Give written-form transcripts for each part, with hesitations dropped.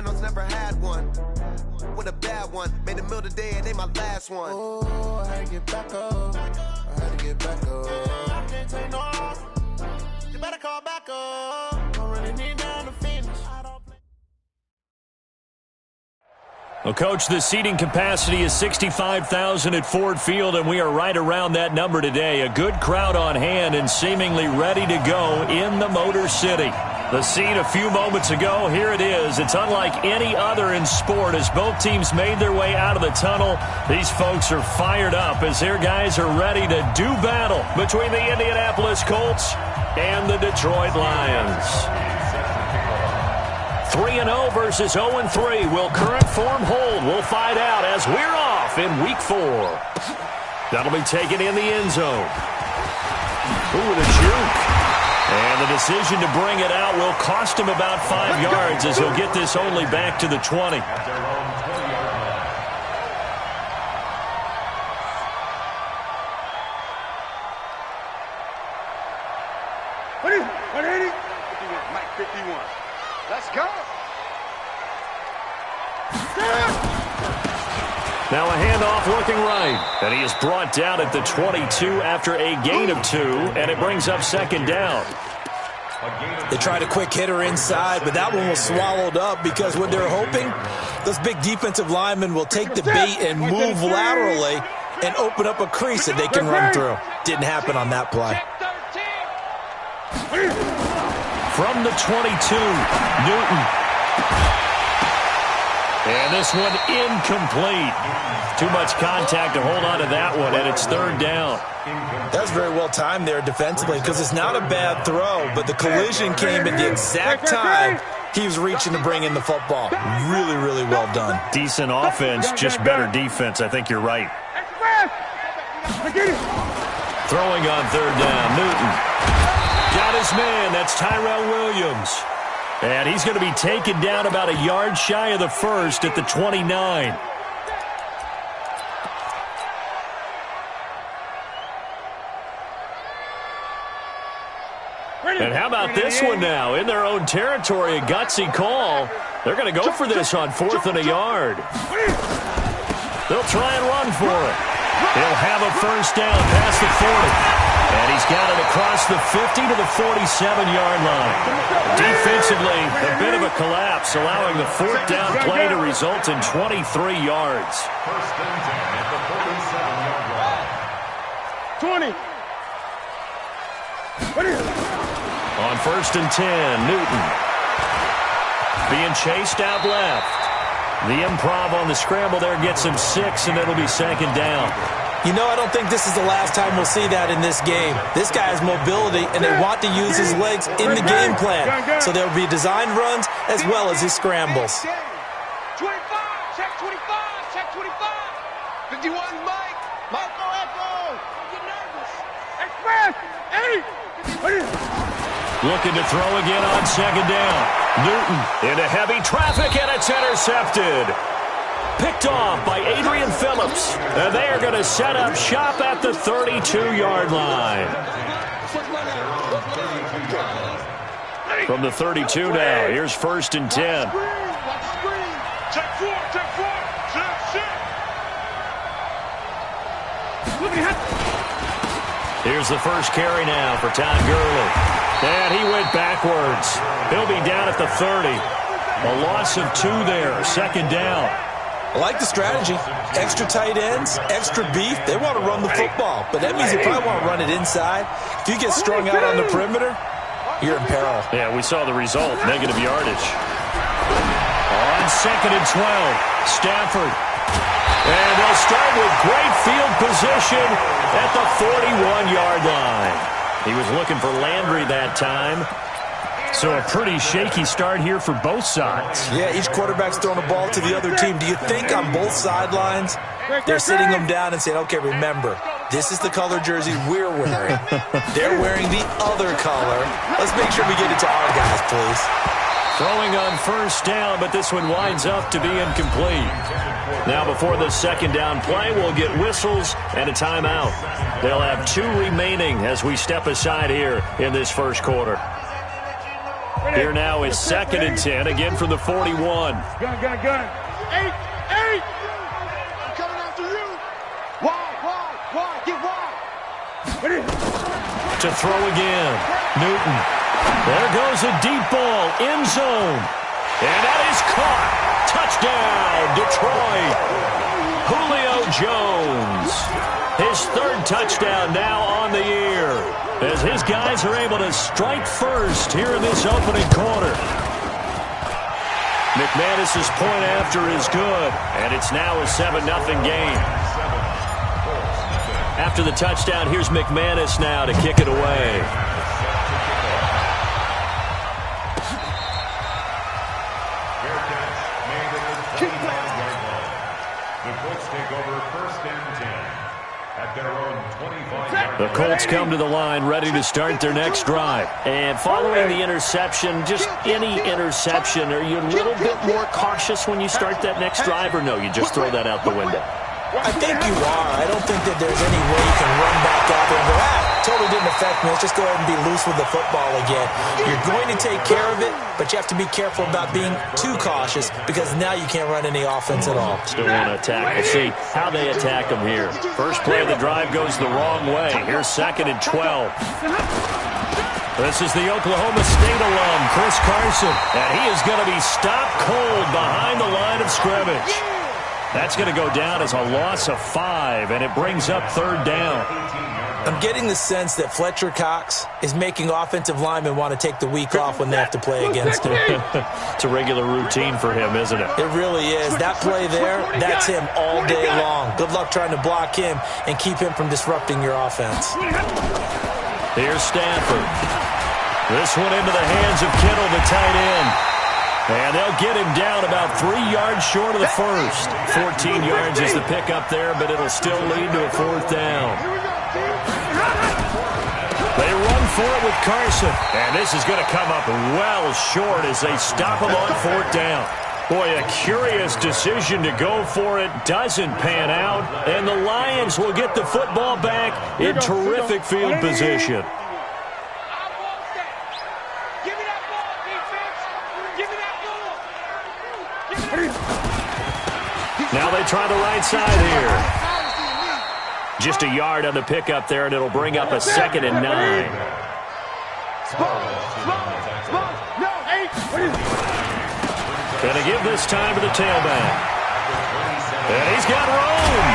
handles, never had one. With a bad one, made a meal today and they my last one. Oh, I had to get back up. I had to get back up. I can't take no loss. You better call back up. Don't really need down to finish. Well, Coach, the seating capacity is 65,000 at Ford Field, and we are right around that number today. A good crowd on hand and seemingly ready to go in the Motor City. The scene a few moments ago, here it is. It's unlike any other in sport as both teams made their way out of the tunnel. These folks are fired up as their guys are ready to do battle between the Indianapolis Colts and the Detroit Lions. 3-0 versus 0-3. Will current form hold? We'll find out as we're off in Week 4. That'll be taken in the end zone. Ooh, the juke. And the decision to bring it out will cost him about 5 yards as he'll get this only back to the 20. Mike 51. Let's go. Now a handoff looking right. And he is brought down at the 22 after a gain of 2, and it brings up second down. They tried a quick hitter inside, but that one was swallowed up because what they're hoping, those big defensive linemen will take the bait and move laterally and open up a crease that they can run through. Didn't happen on that play. From the 22, Newton. And this one incomplete. Too much contact to hold on to that one, and it's third down. That was very well timed there defensively because it's not a bad throw, but the collision came at the exact time he was reaching to bring in the football. Really, really well done. Decent offense, just better defense. I think you're right. Throwing on third down, Newton. Got his man. That's Tyrell Williams. And he's going to be taken down about a yard shy of the first at the 29. And how about this one now? In their own territory, a gutsy call. They're going to go for this on 4th and a yard. They'll try and run for it. He'll have a first down past the 40. And he's got it across the 50 to the 47-yard line. Defensively, a bit of a collapse, allowing the 4th down play to result in 23 yards. First and 10 at the 47-yard line. 20. On 1st and 10, Newton. Being chased out left. The improv on the scramble there gets him 6, and it'll be second down. You know, I don't think this is the last time we'll see that in this game. This guy has mobility, and they want to use his legs in the game plan. So there will be designed runs as well as his scrambles. 25, check 25, check 25. 51, Mike. Marco Echo. Get nervous. Express. 80. Looking to throw again on second down. Newton into heavy traffic, and it's intercepted. Picked off by Adrian Phillips. And they are going to set up shop at the 32-yard line. From the 32 now, here's 1st and 10. Check 4, check 4, check, check. Here's the first carry now for Todd Gurley. And he went backwards. He'll be down at the 30. A loss of 2 there, second down. I like the strategy. Extra tight ends, extra beef. They want to run the football, but that means they probably want to run it inside. If you get strung out on the perimeter, you're in peril. Yeah, we saw the result, negative yardage. On 2nd and 12, Stafford. And they'll start with great field position at the 41-yard line. He was looking for Landry that time. So a pretty shaky start here for both sides. Yeah, each quarterback's throwing a ball to the other team. Do you think on both sidelines they're sitting them down and saying, okay, remember, this is the color jersey we're wearing. They're wearing the other color. Let's make sure we get it to our guys, please. Throwing on first down, but this one winds up to be incomplete. Now before the second down play, we'll get whistles and a timeout. They'll have 2 remaining as we step aside here in this first quarter. Here now is 2nd and 10, again from the 41. Gun. 8. I'm coming after you. Wide. Get wide. To throw again. Newton. There goes a deep ball. End zone. And that is caught. Touchdown, Detroit. Julio Jones. His 3rd touchdown now on the year, as his guys are able to strike first here in this opening quarter. McManus's point after is good, and it's now a 7-0 game. After the touchdown, here's McManus now to kick it away. The Colts come to the line ready to start their next drive. And following the interception, just any interception, are you a little bit more cautious when you start that next drive, or no, you just throw that out the window? I think you are. I don't think that there's any way you can run back out there and go, totally didn't affect me. Let's just go ahead and be loose with the football again. You're going to take care of it, but you have to be careful about being too cautious, because now you can't run any offense at all. Still want to attack. We'll see how they attack them here. First play of the drive goes the wrong way. Here's 2nd and 12. This is the Oklahoma State alum, Chris Carson, and he is going to be stopped cold behind the line of scrimmage. That's going to go down as a loss of 5, and it brings up 3rd down. I'm getting the sense that Fletcher Cox is making offensive linemen want to take the week off when they have to play against him. It's a regular routine for him, isn't it? It really is. That play there, that's him all day long. Good luck trying to block him and keep him from disrupting your offense. Here's Stafford. This one into the hands of Kittle, the tight end. And they'll get him down about 3 yards short of the first. 14 yards is the pickup there, but it'll still lead to a 4th down. They run for it with Carson, and this is going to come up well short as they stop him on 4th down. Boy, a curious decision to go for it. Doesn't pan out, and the Lions will get the football back in terrific field position. Now they try the right side here. Just a yard on the pickup there, and it'll bring up a 2nd and 9. Gonna give this time to the tailback. And he's got room.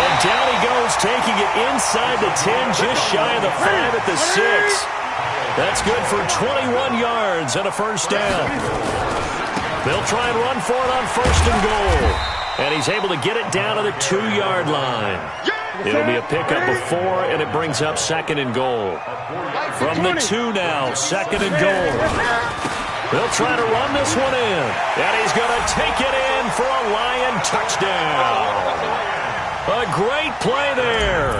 And down he goes, taking it inside the 10, just shy of the 5 at the 6. That's good for 21 yards and a 1st down. They'll try and run for it on 1st and goal. And he's able to get it down to the 2-yard line. It'll be a pickup of 4, and it brings up 2nd and goal. From the 2 now, 2nd and goal. They'll try to run this one in. And he's going to take it in for a Lion touchdown. A great play there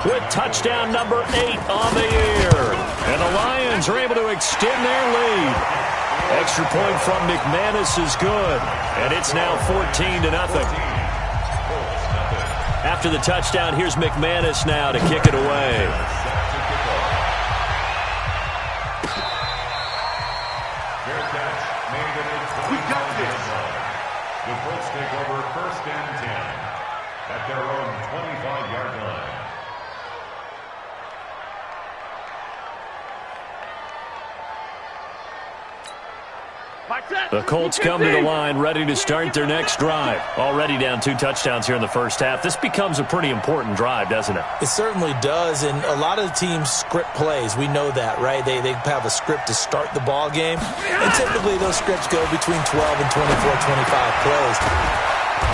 with touchdown number 8 on the year. And the Lions are able to extend their lead. Extra point from McManus is good, and it's now 14-0. After the touchdown, here's McManus now to kick it away. We got this. The Colts take over 1st and 10 at their own 25-yard line. The Colts come to the line ready to start their next drive. Already down 2 touchdowns here in the first half. This becomes a pretty important drive, doesn't it? It certainly does, and a lot of the teams script plays. We know that, right? They have a script to start the ball game, and typically those scripts go between 12 and 24, 25 plays.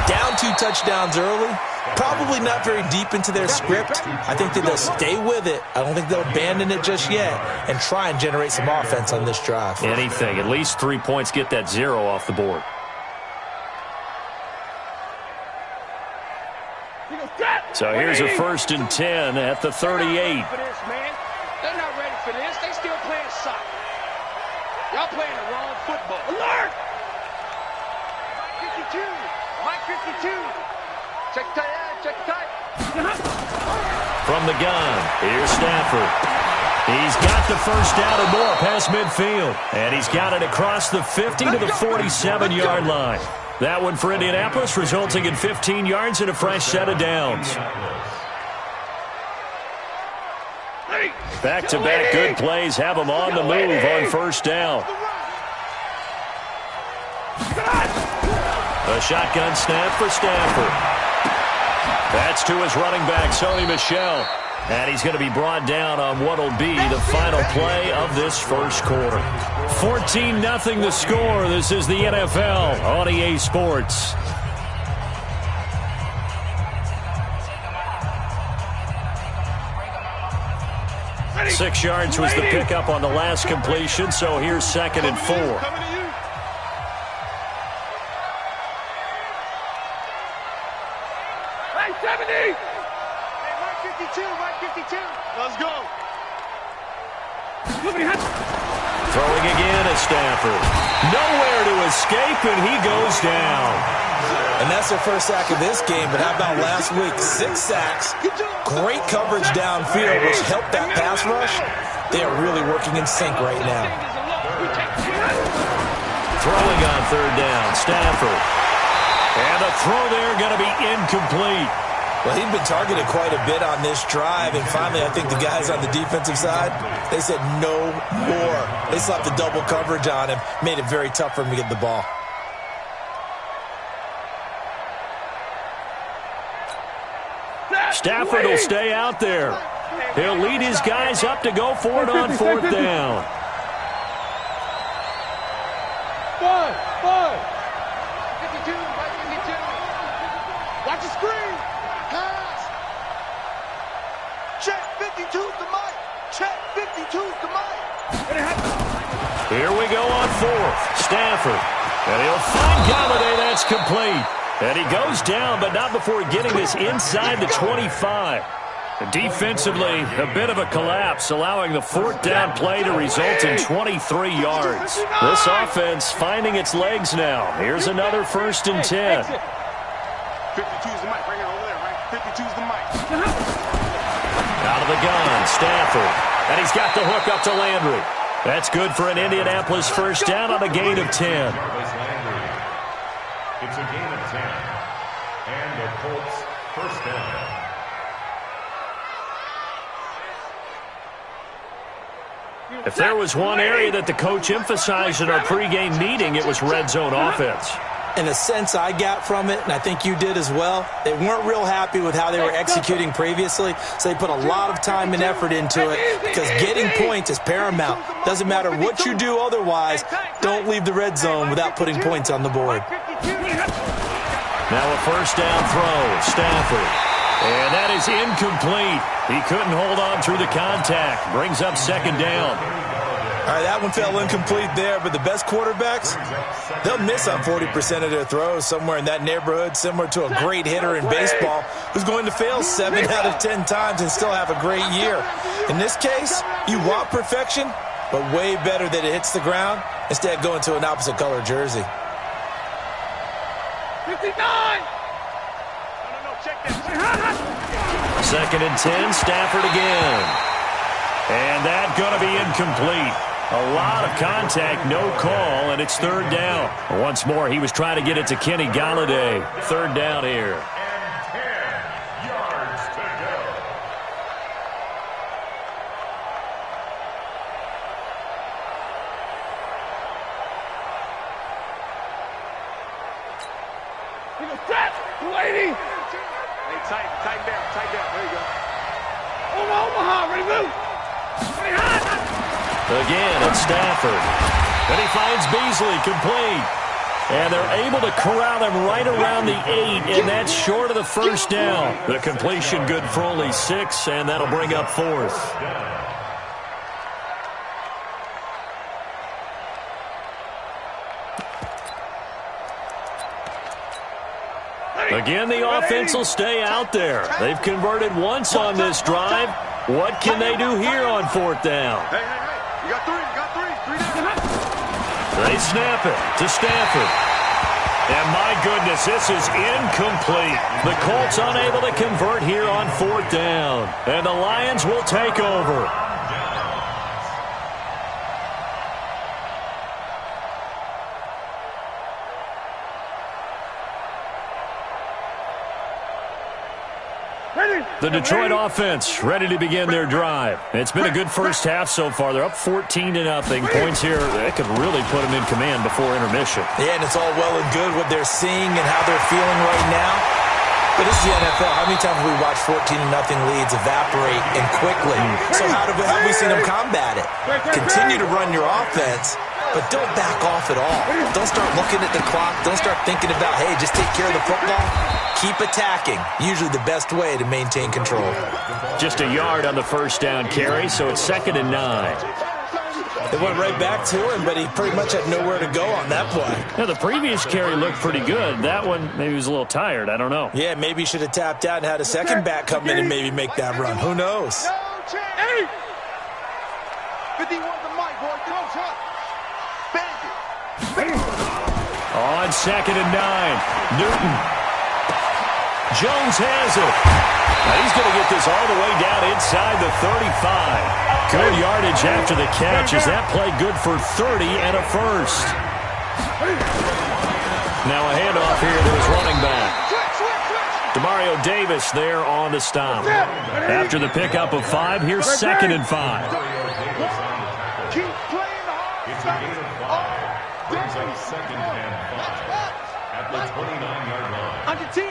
Down 2 touchdowns early, probably not very deep into their script. I think that they'll stay with it. I don't think they'll abandon it just yet and try and generate some offense on this drive. Anything. At least 3 points, get that 0 off the board. So here's a 1st and 10 at the 38. They're not ready for this. They still playing soccer. Y'all playing the wrong football. Alert! Mike 52. Check the tight end. Check the tight. From the gun, here's Stafford. He's got the first down and more past midfield. And he's got it across the 50 to the 47-yard line. That one for Indianapolis, resulting in 15 yards and a fresh set of downs. Back-to-back good plays have him on the move on first down. A shotgun snap for Stafford. That's to his running back, Sony Michel. And he's going to be brought down on what will be the final play of this first quarter. 14-0 the score. This is the NFL on EA Sports. Ready. 6 yards was the pickup on the last completion, so here's 2nd and 4. Hey, 70! Hey, Mike 52, Mike 52. Let's go. Throwing again at Stafford. Nowhere to escape, and he goes down. And that's their first sack of this game, but how about last week? 6 sacks, great coverage downfield, which helped that pass rush. They are really working in sync right now. Throwing on 3rd down, Stafford. And the throw there going to be incomplete. Well, he'd been targeted quite a bit on this drive, and finally I think the guys on the defensive side, they said no more. They slapped the double coverage on him, made it very tough for him to get the ball. Stafford will stay out there. He'll lead his guys up to go for it on 4th down. 5. 52, Mike 52. Watch the screen. Pass. Check 52's the mic. Check 52's the mic. Here we go on 4th. Stafford. And he'll find Galladay. That's complete. And he goes down, but not before getting this inside the 25. Defensively, a bit of a collapse, allowing the 4th down play to result in 23 yards. This offense finding its legs now. Here's another 1st and 10. 52's the mic. Bring it over there, right? 52's the mic. Out of the gun, Stafford. And he's got the hook up to Landry. That's good for an Indianapolis 1st down on a gain of 10. It's a gain of 10. And the Colts 1st down. If there was one area that the coach emphasized in our pregame meeting, it was red zone offense. In a sense I got from it, and I think you did as well, they weren't real happy with how they were executing previously, so they put a lot of time and effort into it because getting points is paramount. Doesn't matter what you do otherwise, don't leave the red zone without putting points on the board. Now a 1st down throw, Stafford. And that is incomplete. He couldn't hold on through the contact. Brings up 2nd down. All right, that one fell incomplete there, but the best quarterbacks, they'll miss on 40% of their throws, somewhere in that neighborhood, similar to a great hitter in baseball who's going to fail 7 out of 10 times and still have a great year. In this case, you want perfection, but way better that it hits the ground instead of going to an opposite color jersey. 59! Check that. 2nd and 10, Stafford again. And that going to be incomplete. A lot of contact, no call, and it's 3rd down. Once more, he was trying to get it to Kenny Galladay. 3rd down here. And 10 yards to go. Lady. Hey, tight down. There you go. Omaha, ready, move. Again, it's Stafford. And he finds Beasley complete. And they're able to corral him right around the 8, and that's short of the 1st down. The completion good for only 6, and that'll bring up 4th. Again, the offense will stay out there. They've converted once on this drive. What can they do here on 4th down? Hey. You got 3. They snap it to Stafford. And my goodness, this is incomplete. The Colts unable to convert here on 4th down. And the Lions will take over. The Detroit offense ready to begin their drive. It's been a good first half so far. They're up 14-0. Points here, that could really put them in command before intermission. Yeah, and it's all well and good what they're seeing and how they're feeling right now. But this is the NFL. How many times have we watched 14-0 leads evaporate and quickly? So how have we seen them combat it? Continue to run your offense, but don't back off at all. Don't start looking at the clock. Don't start thinking about, hey, just take care of the football. Keep attacking. Usually the best way to maintain control. Just a yard on the first down carry, so it's 2nd and 9. They went right back to him, but he pretty much had nowhere to go on that play. Yeah, the previous carry looked pretty good. That one, maybe he was a little tired. I don't know. Yeah, maybe he should have tapped out and had a second back come in and maybe make that run. Who knows? 51 the mic, boy. Coach up. On 2nd and 9, Newton. Jones has it. Now he's going to get this all the way down inside the 35. Good yardage after the catch. Is that play good for 30 and a first? Now a handoff here to his running back. Demario Davis there on the stop. After the pickup of 5, here's 2nd and 5. Keep playing hard. It's a gain of 5. Brings up 2nd and 5 at the 29-yard line. Under 10.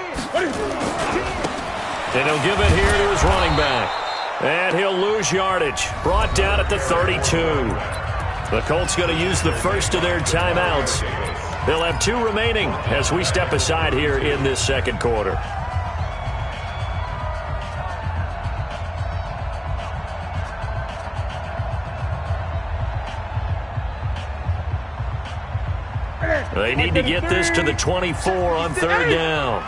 And he'll give it here to his running back. And he'll lose yardage. Brought down at the 32. The Colts going to use the first of their timeouts. They'll have 2 remaining as we step aside here in this second quarter. They need to get this to the 24 on 3rd down.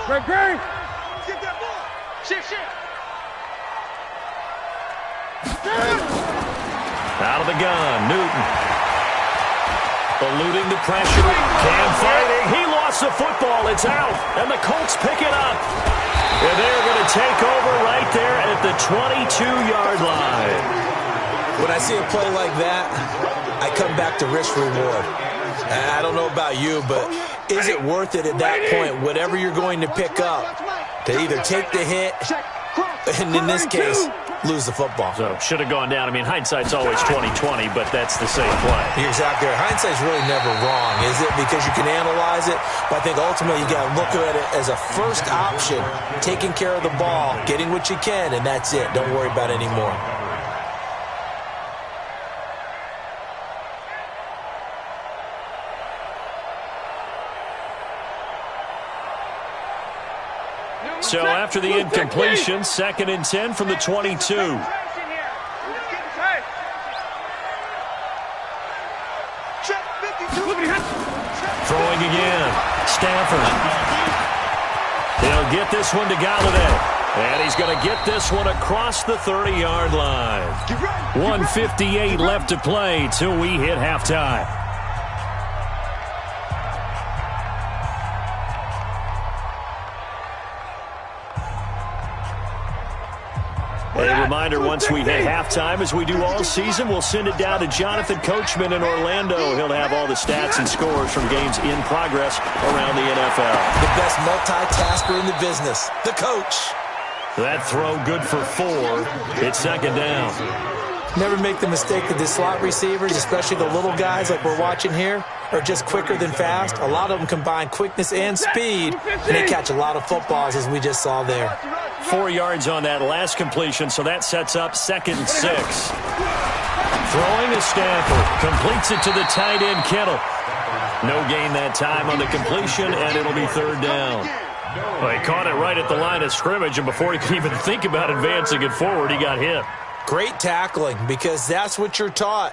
Great. Get that ball. Shift. Out of the gun, Newton. Eluding the pressure. Cam fighting. He lost the football. It's out. And the Colts pick it up. And they're going to take over right there at the 22-yard line. When I see a play like that, I come back to risk reward. I don't know about you, but is it worth it at that point, whatever you're going to pick up, to either take the hit, and in this case, lose the football? So should have gone down. I mean, hindsight's always 20/20, but that's the same play. You're exactly right. Hindsight's really never wrong, is it? Because you can analyze it, but I think ultimately you got to look at it as a first option, taking care of the ball, getting what you can, and that's it. Don't worry about it anymore. So after the incompletion, 2nd and 10 from the 22. Throwing again. Stafford. He'll get this one to Galladay. And he's going to get this one across the 30-yard line. 1:58 left to play till we hit halftime. A reminder, once we hit halftime, as we do all season, we'll send it down to Jonathan Coachman in Orlando. He'll have all the stats and scores from games in progress around the NFL. The best multitasker in the business, the coach. That throw good for 4. It's 2nd down. Never make the mistake that the slot receivers, especially the little guys like we're watching here, are just quicker than fast. A lot of them combine quickness and speed, and they catch a lot of footballs, as we just saw there. 4 yards on that last completion, so that sets up 2nd and 6. Throwing to Stafford. Completes it to the tight end, Kittle. No gain that time on the completion, and it'll be 3rd down. Well, he caught it right at the line of scrimmage, and before he could even think about advancing it forward, he got hit. Great tackling, because that's what you're taught.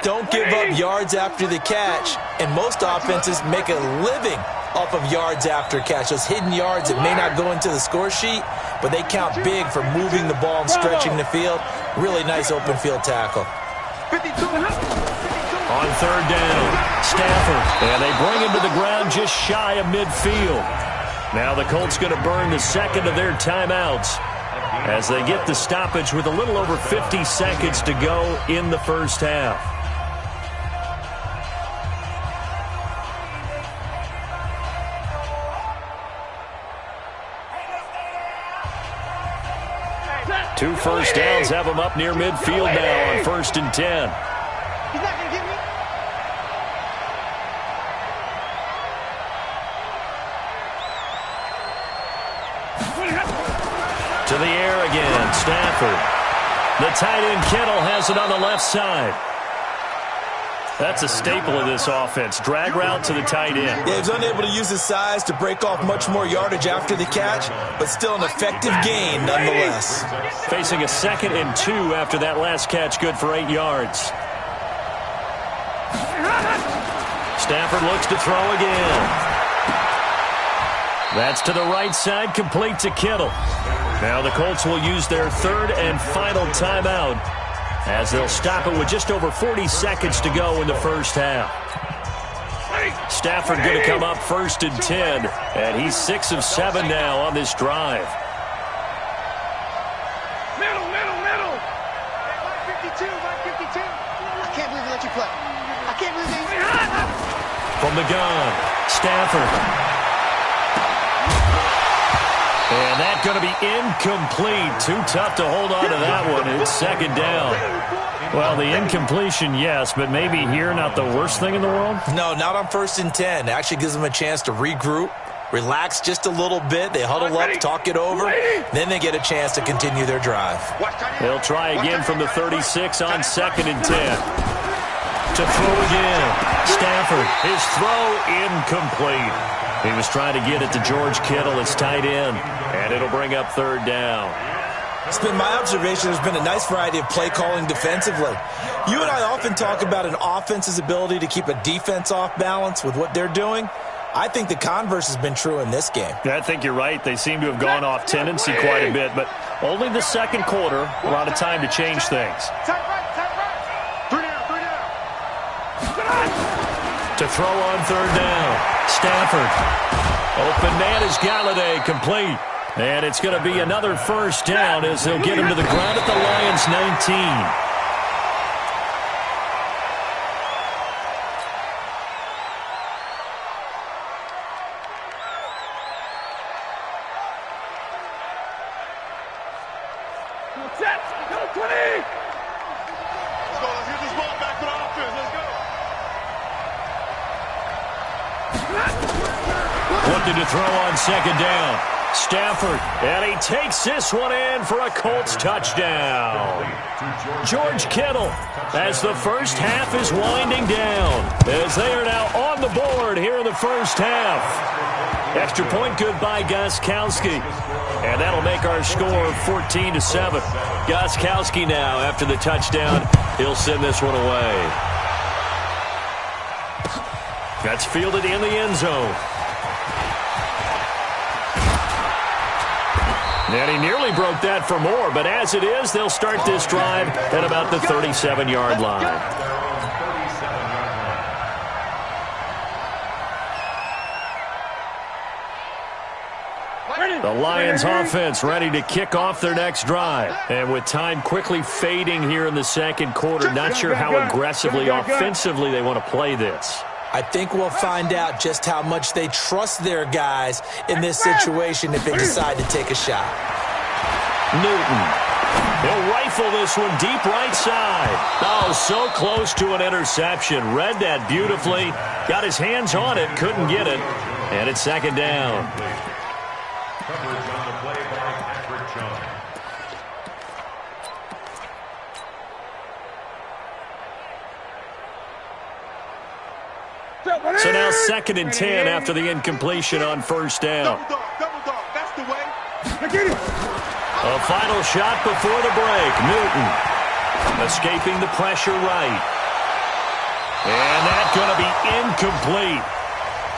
Don't give up yards after the catch, and most offenses make a living off of yards after catch. Those hidden yards that may not go into the score sheet, but they count big for moving the ball and stretching the field. Really nice open field tackle. On 3rd down, Stafford, and they bring him to the ground just shy of midfield. Now the Colts going to burn the 2nd of their timeouts as they get the stoppage with a little over 50 seconds to go in the first half. 2 first downs have them up near midfield now on 1st and 10. He's not going to get me. To the air again, Stafford. The tight end Kittle has it on the left side. That's a staple of this offense. Drag route to the tight end. Yeah, he was unable to use his size to break off much more yardage after the catch, but still an effective gain nonetheless. Facing a 2nd and 2 after that last catch, good for 8 yards. Stafford looks to throw again. That's to the right side, complete to Kittle. Now the Colts will use their 3rd and final timeout, as they'll stop it with just over 40 seconds to go in the first half. Stafford going to come up 1st and 10, and he's 6 of 7 now on this drive. Middle. 152. I can't believe they let you play. I can't believe they... From the gun, Stafford. And that's going to be incomplete. Too tough to hold on to that one. It's 2nd down. Well, the incompletion, yes, but maybe here not the worst thing in the world? No, not on 1st and 10. It actually gives them a chance to regroup, relax just a little bit. They huddle up, talk it over. Then they get a chance to continue their drive. They'll try again from the 36 on 2nd and 10. To throw again. Stafford, his throw incomplete. He was trying to get it to George Kittle, his tight end, and it'll bring up 3rd down. It's been my observation there's been a nice variety of play calling defensively. You and I often talk about an offense's ability to keep a defense off balance with what they're doing. I think the converse has been true in this game. Yeah, I think you're right. They seem to have gone off tendency quite a bit, but only the 2nd quarter, a lot of time to change things. Tight right. 3 down. To throw on 3rd down. Stafford. Open man is Galladay, complete. And it's going to be another 1st down as they'll get him to the ground at the Lions' 19. Looking to throw on 2nd down. Stafford, and he takes this one in for a Colts touchdown. George Kittle, as the first half is winding down, as they are now on the board here in the first half. Extra point good by Gostkowski, and that'll make our score 14-7. Gostkowski now, after the touchdown, he'll send this one away. That's fielded in the end zone. And he nearly broke that for more, but as it is, they'll start this drive at about the 37-yard line. The Lions offense ready to kick off their next drive. And with time quickly fading here in the 2nd quarter, not sure how aggressively, offensively they want to play this. I think we'll find out just how much they trust their guys in this situation if they decide to take a shot. Newton. He'll rifle this one deep right side. Oh, so close to an interception. Read that beautifully. Got his hands on it, couldn't get it. And it's 2nd down. Coverage on the play by Patrick Chung. So now 2nd and 10 after the incompletion on 1st down. Double dog. That's the way. A final shot before the break. Newton escaping the pressure right. And that's going to be incomplete.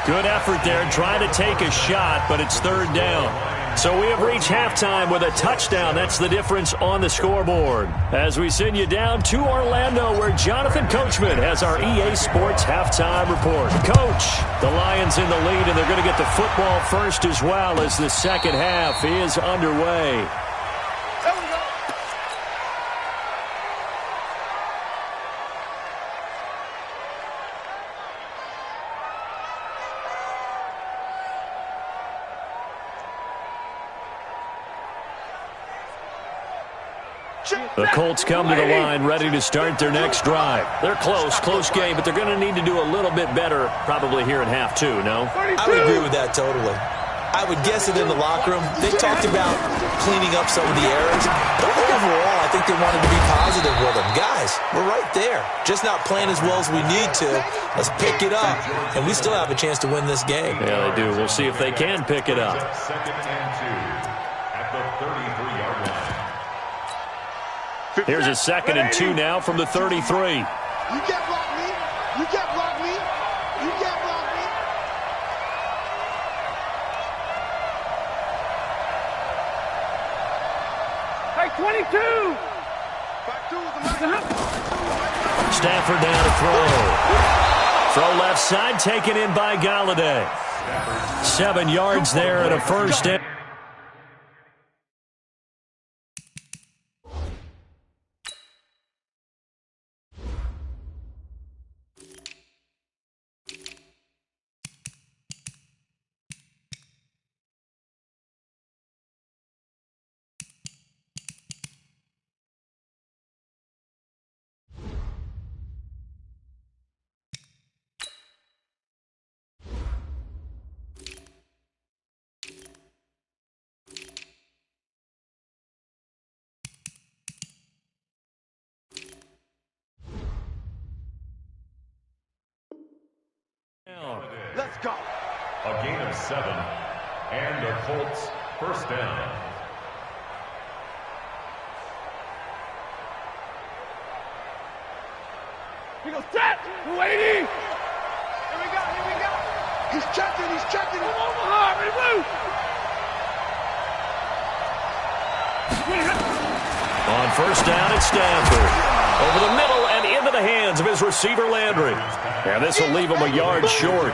Good effort there trying to take a shot, but it's 3rd down. So we have reached halftime with a touchdown. That's the difference on the scoreboard. As we send you down to Orlando, where Jonathan Coachman has our EA Sports halftime report. Coach, the Lions in the lead, and they're going to get the football first as well as the 2nd half is underway. The Colts come to the line ready to start their next drive. They're close game, but they're going to need to do a little bit better probably here in half two, no? I would agree with that totally. I would guess it in the locker room. They talked about cleaning up some of the errors, but overall, I think they wanted to be positive with them. Guys, we're right there. Just not playing as well as we need to. Let's pick it up, and we still have a chance to win this game. Yeah, they do. We'll see if they can pick it up. Second and 2 at the 33-yard line. Here's a 2nd and 2 now from the 33. You can't block me. You can't block me. You can't block me. Hey, 22. Stafford down to throw. Throw left side, taken in by Galladay. 7 yards there and a first down. Let's go. A gain of 7, and the Colts first down. He goes, tap, 280. Here we go. He's checking. Come on, Mahar, ready, move. On first down, it's Stafford. Over the middle and into the hands of his receiver, Landry. And this will leave him a yard short.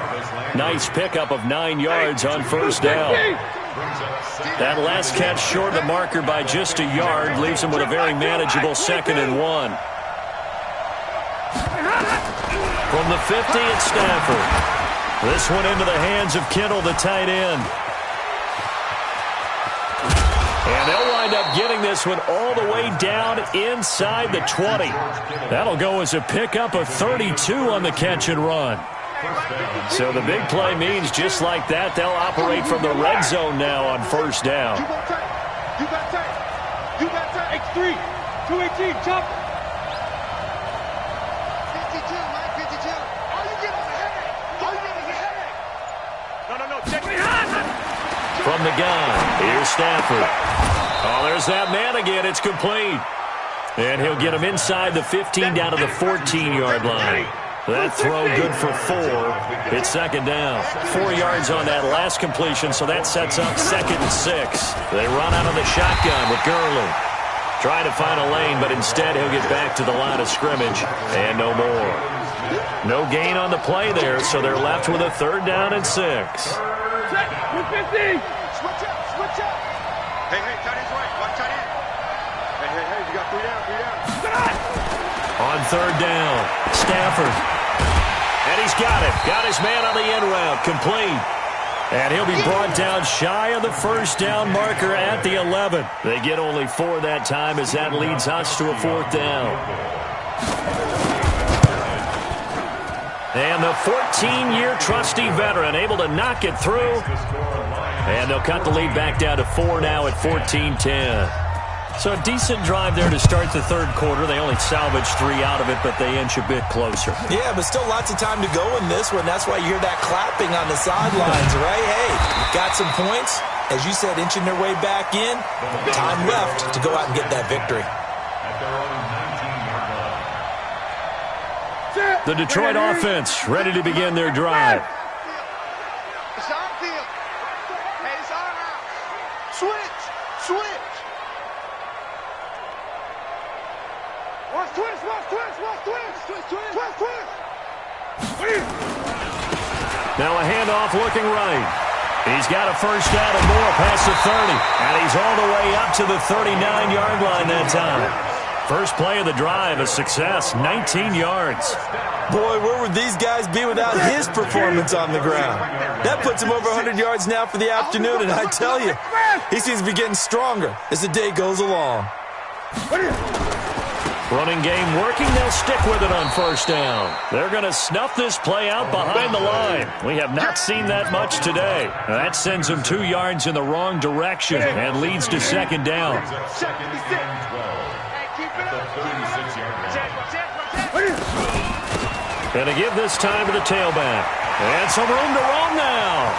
Nice pickup of 9 yards on first down. That last catch short of the marker by just a yard leaves him with a very manageable 2nd and 1. From the 50, it's Stafford. This one into the hands of Kittle, the tight end. And they'll wind up getting this one all the way down inside the 20. That'll go as a pickup of 32 on the catch and run. So the big play means just like that, they'll operate from the red zone now on first down. You got tape. X3. 218. Chop. 52, Mike. 52. All you get is a headache. No. Check me out. From the gun, here's Stafford. Oh, there's that man again. It's complete. And he'll get him inside the 15 down to the 14-yard line. That throw good for 4. It's 2nd down. 4 yards on that last completion, so that sets up 2nd and 6. They run out of the shotgun with Gurley. Trying to find a lane, but instead he'll get back to the line of scrimmage. And no more. No gain on the play there, so they're left with a 3rd down and 6. Check. 250. Switch up. Hey, tight end's right. Watch tight end. Hey, you got 3 down. On 3rd down, Stafford. And he's got it. Got his man on the end route. Complete. And he'll be brought down shy of the first down marker at the 11. They get only 4 that time as that leads us to a 4th down. And the 14-year trusty veteran able to knock it through. And they'll cut the lead back down to 4 now at 14-10. So a decent drive there to start the 3rd quarter. They only salvaged 3 out of it, but they inch a bit closer. Yeah, but still lots of time to go in this one. That's why you hear that clapping on the sidelines, right? Hey, got some points. As you said, inching their way back in. Time left to go out and get that victory. At their own 19-yard line. The Detroit offense ready to begin their drive. It's our field. Hey, it's our house. Switch. Watch twist. Now a handoff looking right. He's got a first down and more past the 30. And he's all the way up to the 39-yard line that time. First play of the drive, a success, 19 yards. Boy, where would these guys be without his performance on the ground? That puts him over 100 yards now for the afternoon, and I tell you, he seems to be getting stronger as the day goes along. Running game working. They'll stick with it on first down. They're going to snuff this play out behind the line. We have not seen that much today. That sends them 2 yards in the wrong direction and leads to second down. Going to give this time to the tailback. And some room to roam now.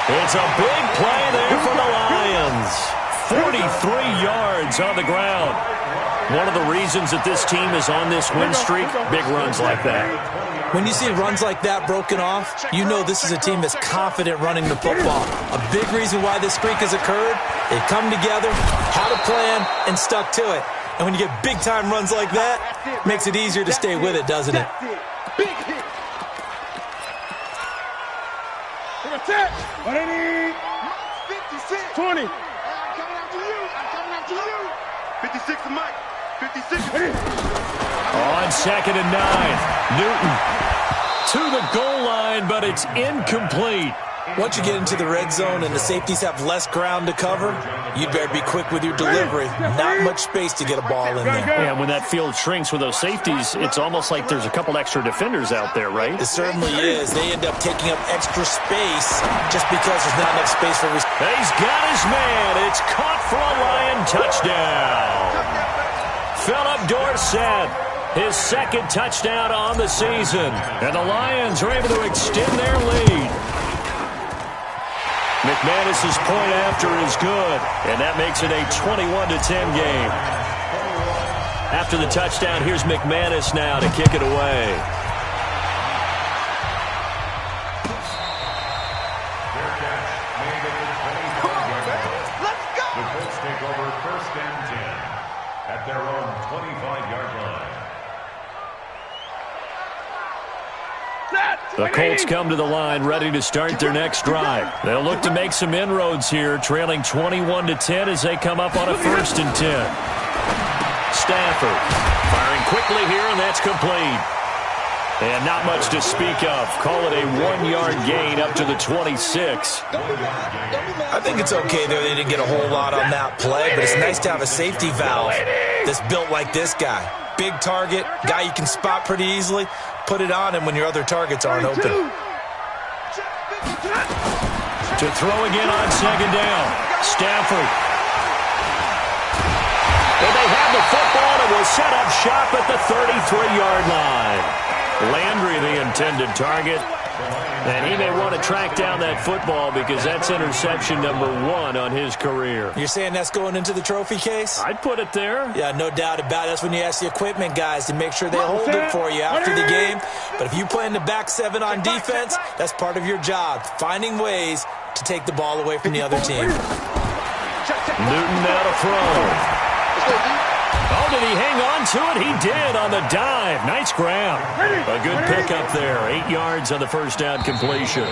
It's a big play there for the Lions. 43 yards on the ground. One of the reasons that this team is on this win streak, big runs like that. When you see runs like that broken off, you know this is a team that's confident running the football. A big reason why this streak has occurred, they've come together, had a plan, and stuck to it. And when you get big-time runs like that, it makes it easier to stay with it, doesn't it? Big hit. 56. 20. I'm coming after you. 56 to Mike. 56. On 2nd and 9. Newton to the goal line, but it's incomplete. Once you get into the red zone and the safeties have less ground to cover, you'd better be quick with your delivery. Not much space to get a ball in there. Yeah, when that field shrinks with those safeties, it's almost like there's a couple extra defenders out there, right? It certainly is. They end up taking up extra space just because there's not enough space for receivers. He's got his man. It's caught for a Lion touchdown. Philip Dorsett, his 2nd touchdown on the season. And the Lions are able to extend their lead. McManus's point after is good, and that makes it a 21-10 game. After the touchdown, here's McManus now to kick it away. Let's go. The Colts take over 1st and 10 at their own 25-yard line. The Colts come to the line ready to start their next drive. They'll look to make some inroads here, trailing 21-10 as they come up on a 1st and 10. Stafford firing quickly here, and that's complete. And not much to speak of. Call it a 1-yard gain up to the 26. I think it's okay there. They didn't get a whole lot on that play, but it's nice to have a safety valve that's built like this guy. Big target, guy you can spot pretty easily. Put it on him when your other targets aren't open. To throw again on 2nd down. Stafford. And they have the football, and will set up shop at the 33-yard line. Landry, the intended target. And he may want to track down that football because that's interception number 1 on his career. You're saying that's going into the trophy case? I'd put it there. Yeah, no doubt about it. That's when you ask the equipment guys to make sure they hold it for you after the game. But if you play in the back 7 on defense, that's part of your job, finding ways to take the ball away from the other team. Newton now to throw. Oh, did he hang on to it? He did on the dive. Nice grab. A good pickup there. 8 yards on the first down completion.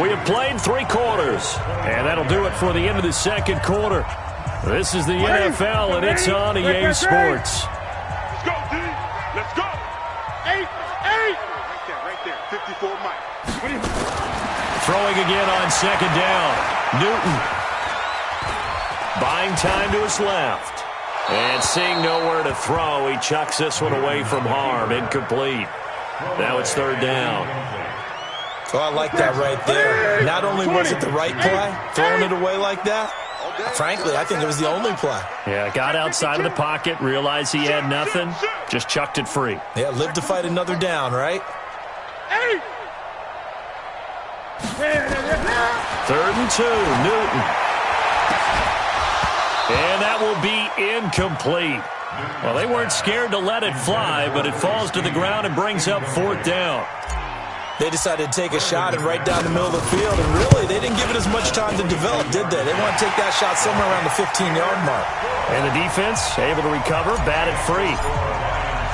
We have played 3 quarters, and that'll do it for the end of the 2nd quarter. This is the NFL, and it's on EA Sports. Let's go, D. Let's go. 8. Right there. 54 Mike. Throwing again on 2nd down. Newton. Buying time to his left. And seeing nowhere to throw, he chucks this one away from harm. Incomplete. Now it's 3rd down. Oh, I like that right there. Not only was it the right play, throwing it away like that, frankly, I think it was the only play. Yeah, got outside of the pocket, realized he had nothing, just chucked it free. Yeah, live to fight another down, right? 3rd and 2, Newton. And that will be incomplete. Well, they weren't scared to let it fly, but it falls to the ground and brings up 4th down. They decided to take a shot and right down the middle of the field, and really, they didn't give it as much time to develop, did they? They want to take that shot somewhere around the 15-yard mark. And the defense able to recover, batted free.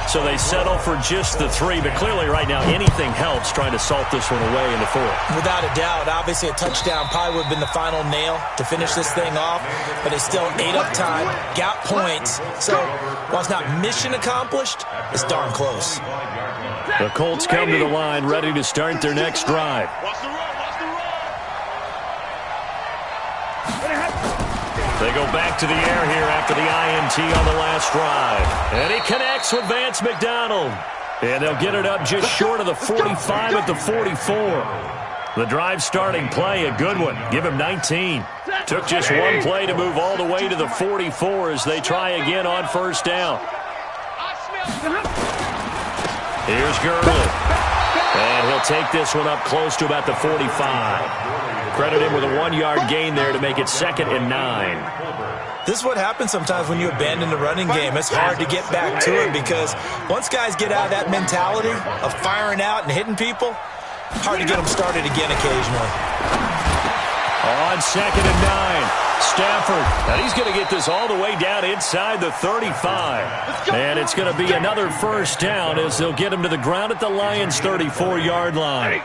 So they settle for just the 3, but clearly right now anything helps trying to salt this one away in the 4th. Without a doubt, obviously a touchdown probably would have been the final nail to finish this thing off, but they still ate up time, got points, so while it's not mission accomplished, it's darn close. The Colts come to the line ready to start their next drive. They go back to the air here after the INT on the last drive. And he connects with Vance McDonald. And they'll get it up just short of the 45 at the 44. The drive starting play, a good one. Give him 19. Took just one play to move all the way to the 44 as they try again on first down. Here's Gurley. And he'll take this one up close to about the 45. Credit him with a 1-yard gain there to make it 2nd and 9. This is what happens sometimes when you abandon the running game. It's hard to get back to it because once guys get out of that mentality of firing out and hitting people, hard to get them started again occasionally. On 2nd and 9, Stafford. And he's going to get this all the way down inside the 35. And it's going to be another first down as they'll get him to the ground at the Lions' 34-yard line.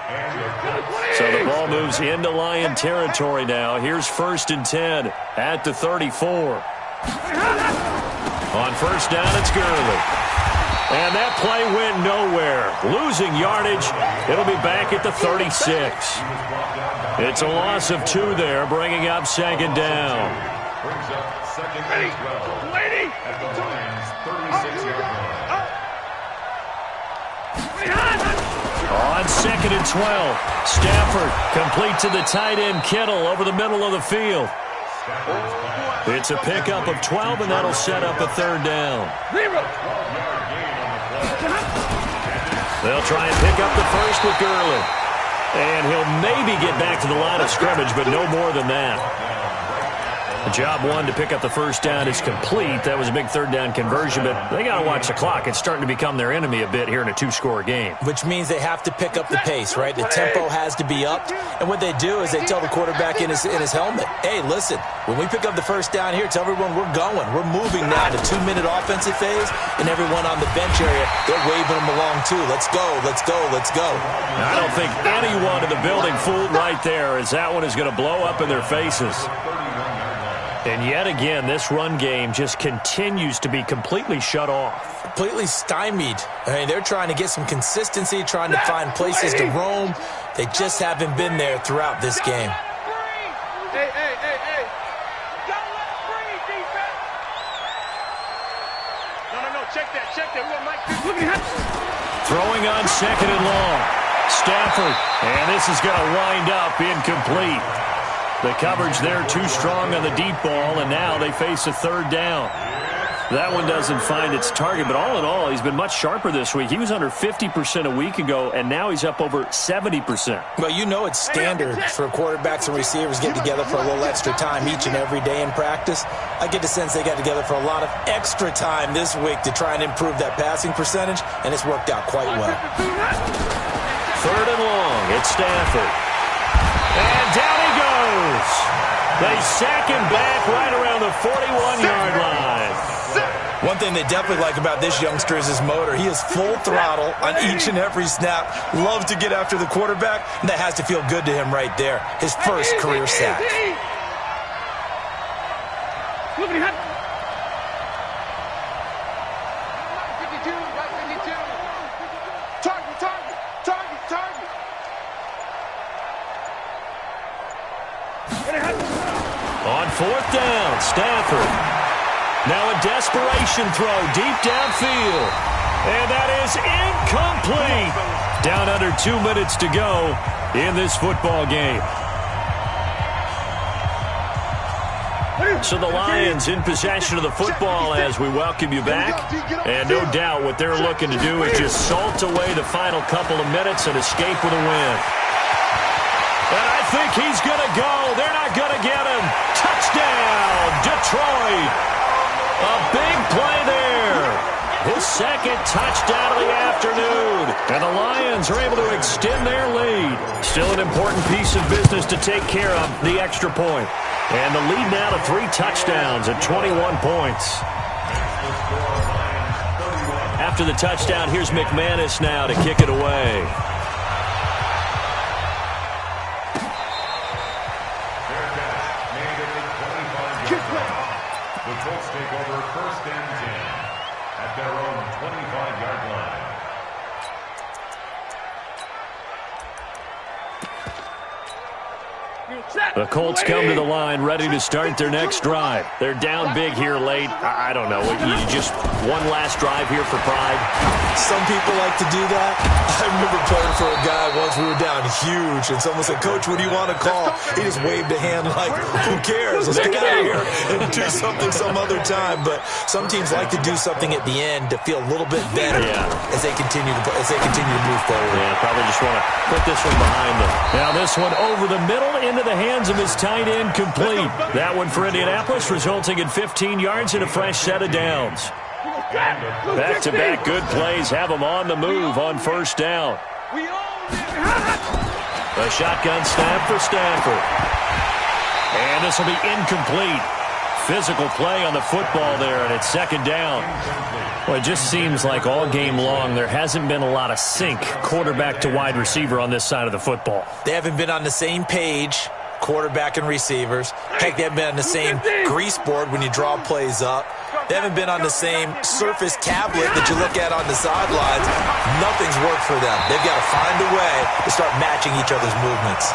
So the ball moves into Lion territory now. Here's 1st and 10 at the 34. On first down, it's Gurley. And that play went nowhere. Losing yardage. It'll be back at the 36. It's a loss of 2 there, bringing up 2nd down. Brings up 2nd and 12 at the Lions' 36-yard line. On 2nd and 12, Stafford complete to the tight end Kittle over the middle of the field. It's a pickup of 12, and that'll set up a 3rd down. They'll try and pick up the first with Gurley. And he'll maybe get back to the line of scrimmage, but no more than that. Job 1 to pick up the first down is complete. That was a big 3rd down conversion, but they got to watch the clock. It's starting to become their enemy a bit here in a 2-score game. Which means they have to pick up the pace, right? The tempo has to be up. And what they do is they tell the quarterback in his helmet, hey, listen, when we pick up the first down here, tell everyone we're going. We're moving now to 2-minute offensive phase, and everyone on the bench area, they're waving them along too. Let's go, let's go, let's go. I don't think anyone in the building fooled right there, as that one is going to blow up in their faces. And yet again, this run game just continues to be completely shut off. Completely stymied. I mean, they're trying to get some consistency, trying to find places to roam. They just haven't been there throughout this game. Hey. Don't let free, defense. No. Check that. We want Mike. Throwing on 2nd and long. Stafford. And this is going to wind up incomplete. The coverage there too strong on the deep ball, and now they face a 3rd down. That one doesn't find its target, but all in all, he's been much sharper this week. He was under 50% a week ago, and now he's up over 70%. Well, you know it's standard for quarterbacks and receivers get together for a little extra time each and every day in practice. I get the sense they got together for a lot of extra time this week to try and improve that passing percentage, and it's worked out quite well. 3rd and long, it's Stafford. And down he goes. They sack him back right around the 41-yard line. One thing they definitely like about this youngster is his motor. He is full throttle on each and every snap. Loves to get after the quarterback, and that has to feel good to him right there. His first career sack. On 4th down, Stafford. Now a desperation throw deep downfield. And that is incomplete. Down under 2 minutes to go in this football game. So the Lions in possession of the football as we welcome you back. And no doubt what they're looking to do is just salt away the final couple of minutes and escape with a win. And I think he's going to go. They're not going to get him. Touchdown, Detroit. A big play there. His 2nd touchdown of the afternoon. And the Lions are able to extend their lead. Still an important piece of business to take care of, the extra point. And the lead now to 3 touchdowns at 21 points. After the touchdown, here's McManus now to kick it away. The Colts take over 1st and 10 at their own 25-yard line. The Colts come to the line ready to start their next drive. They're down big here late. I don't know. You just one last drive here for pride? Some people like to do that. I remember playing for a guy once. We were down huge, and someone said, "Coach, what do you want to call?" He just waved a hand like, "Who cares? Let's get out of here and do something some other time." But some teams like to do something at the end to feel a little bit better as they continue to move forward. Yeah, probably just want to put this one behind them. Now this one over the middle into the hands of his tight end, complete. That one for Indianapolis, resulting in 15 yards and a fresh set of downs. Back-to-back good plays have them on the move on first down. A shotgun snap for Stafford. And this will be incomplete. Physical play on the football there, and it's second down. Well, it just seems like all game long there hasn't been a lot of sync quarterback to wide receiver on this side of the football. They haven't been on the same page, quarterback and receivers. Heck, they haven't been on the same grease board when you draw plays up. They haven't been on the same surface tablet that you look at on the sidelines. Nothing's worked for them. They've got to find a way to start matching each other's movements.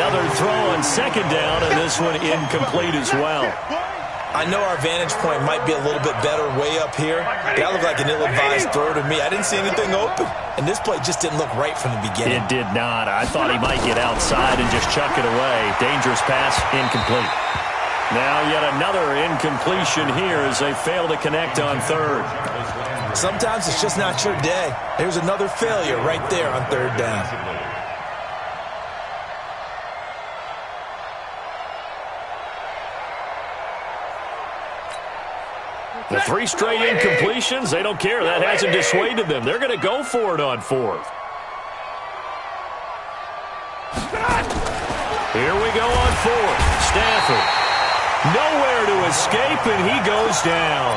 Another throw on second down, and this one incomplete as well. I know our vantage point might be a little bit better way up here. That looked like an ill-advised throw to me. I didn't see anything open. And this play just didn't look right from the beginning. It did not. I thought he might get outside and just chuck it away. Dangerous pass, incomplete. Now yet another incompletion here as they fail to connect on third. Sometimes it's just not your day. There's another failure right there on third down. The three straight incompletions, they don't care. That hasn't dissuaded them. They're going to go for it on fourth. Here we go on fourth. Stafford. Nowhere to escape, and he goes down.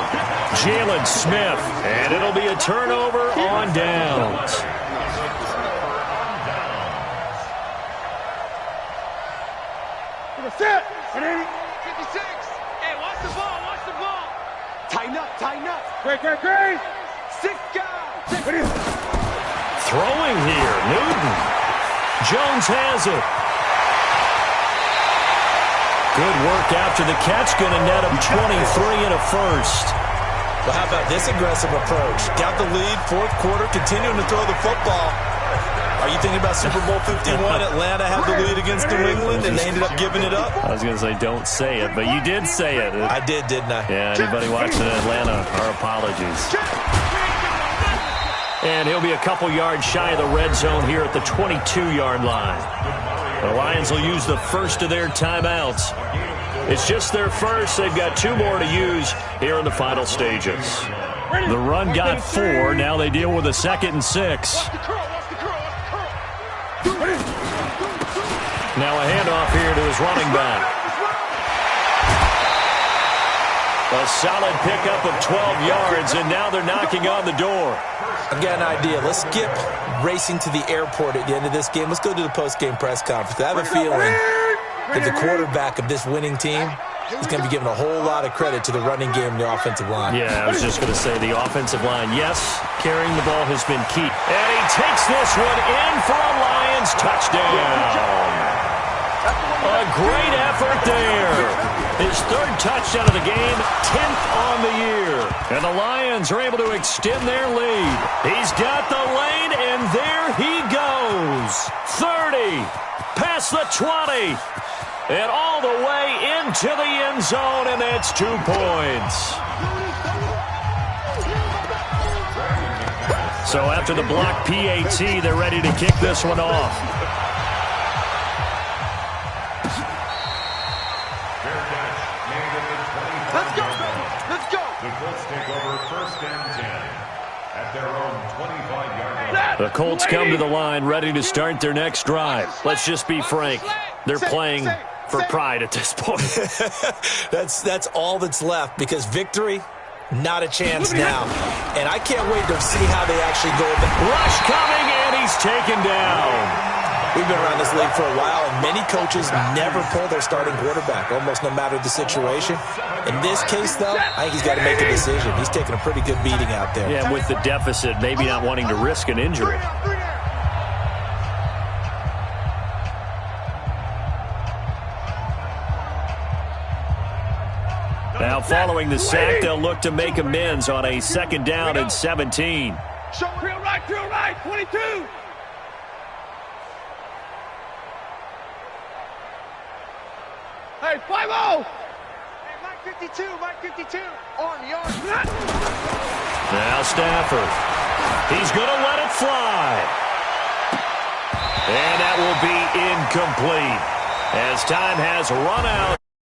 Jalen Smith, and it'll be a turnover on downs. Set. 56. Hey, watch the ball. Watch the ball. Tighten up. Tighten up. Great. 6 guys. Throwing here. Newton. Jones has it. Good work after the catch. Going to net him 23 and a first. Well, how about this aggressive approach? Got the lead, fourth quarter, continuing to throw the football. Are you thinking about Super Bowl 51? Atlanta had the lead against New England, and they ended up giving it up? I was going to say don't say it, but you did say it. I did, didn't I? Yeah, anybody watching Atlanta, our apologies. And he'll be a couple yards shy of the red zone here at the 22-yard line. The Lions will use the first of their timeouts. It's just their first. They've got 2 more to use here in the final stages. The run got 4. Now they deal with a 2nd and 6. Now a handoff here to his running back. A solid pickup of 12 yards, and now they're knocking on the door. I've got an idea. Let's skip racing to the airport at the end of this game. Let's go to the post-game press conference. I have a feeling that the quarterback of this winning team is going to be given a whole lot of credit to the running game and the offensive line. Yeah, I was just going to say the offensive line, yes, carrying the ball has been key. And he takes this one in for a Lions touchdown. A great effort there. His 3rd touchdown of the game, 10th on the year. And the Lions are able to extend their lead. He's got the lane, and there he goes. 30, past the 20, and all the way into the end zone, and that's 2 points. So after the block PAT, they're ready to kick this one off. Let's go. The Colts take over first and 10 at their own 25-yard line. The Colts come to the line ready to start their next drive. Let's just be frank. They're playing for pride at this point. That's all that's left, because victory, not a chance now. And I can't wait to see how they actually go about. Rush coming, and he's taken down. We've been around this league for a while, and many coaches never pull their starting quarterback, almost no matter the situation. In this case, though, I think he's got to make a decision. He's taking a pretty good beating out there. Yeah, with the deficit, maybe not wanting to risk an injury. following the sack, they'll look to make amends on a 2nd down and 17. Drill right, 22. Hey, 5-0. Hey, Mike 52, on yard. Now Stafford. He's going to let it fly. And that will be incomplete as time has run out